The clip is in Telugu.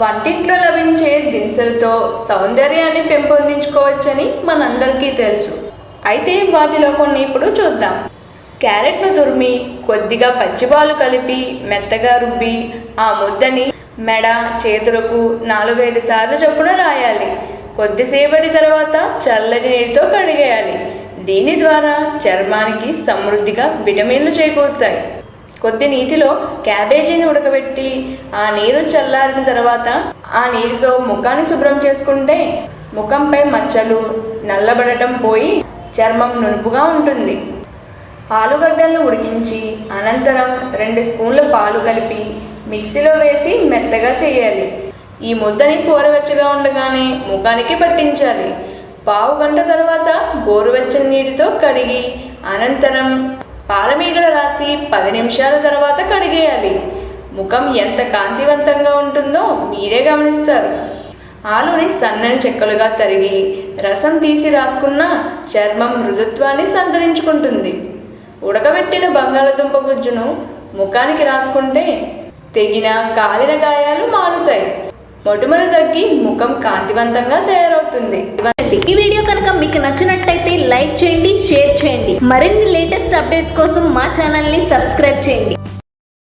వంటింట్లో లభించే దినుసులతో సౌందర్యాన్ని పెంపొందించుకోవచ్చని మనందరికీ తెలుసు. అయితే వాటిలో కొన్ని ఇప్పుడు చూద్దాం. క్యారెట్ను తురిమి కొద్దిగా పచ్చిపాలు కలిపి మెత్తగా రుబ్బి ఆ ముద్దని మెడ, చేతులకు 4-5 సార్లు చొప్పున రాయాలి. కొద్దిసేపటి తర్వాత చల్లటి నీటితో కడిగేయాలి. దీని ద్వారా చర్మానికి సమృద్ధిగా విటమిన్లు చేకూరుతాయి. కొద్ది నీటిలో క్యాబేజీని ఉడకబెట్టి ఆ నీరు చల్లారిన తర్వాత ఆ నీటితో ముఖాన్ని శుభ్రం చేసుకుంటే ముఖంపై మచ్చలు నల్లబడటం పోయి చర్మం నునుపుగా ఉంటుంది. ఆలుగడ్డలను ఉడికించి అనంతరం 2 స్పూన్ల పాలు కలిపి మిక్సీలో వేసి మెత్తగా చేయాలి. ఈ ముద్దని గోరువెచ్చగా ఉండగానే ముఖానికి పట్టించాలి. పావు గంట తర్వాత గోరువెచ్చని నీటితో కడిగి అనంతరం పాలమీగడ రాసి 10 నిమిషాల తర్వాత కడిగేయాలి. ముఖం ఎంత కాంతివంతంగా ఉంటుందో మీరే గమనిస్తారు. ఆలుని సన్నని చెక్కలుగా తరిగి రసం తీసి రాసుకున్న చర్మం మృదుత్వాన్ని సంతరించుకుంటుంది. ఉడకబెట్టిన బంగాళదుంప గుజ్జును ముఖానికి రాసుకుంటే తెగిన కాలిన గాయాలు మానుతాయి. మొటిమలు తగ్గి ముఖం కాంతివంతంగా తయారవుతుంది. ఈ వీడియో కనుక మీకు నచ్చినట్టయితే లైక్ చేయండి, షేర్ చేయండి. మరిన్ని లేటెస్ట్ అప్డేట్స్ కోసం మా ఛానల్ని సబ్స్క్రైబ్ చేయండి.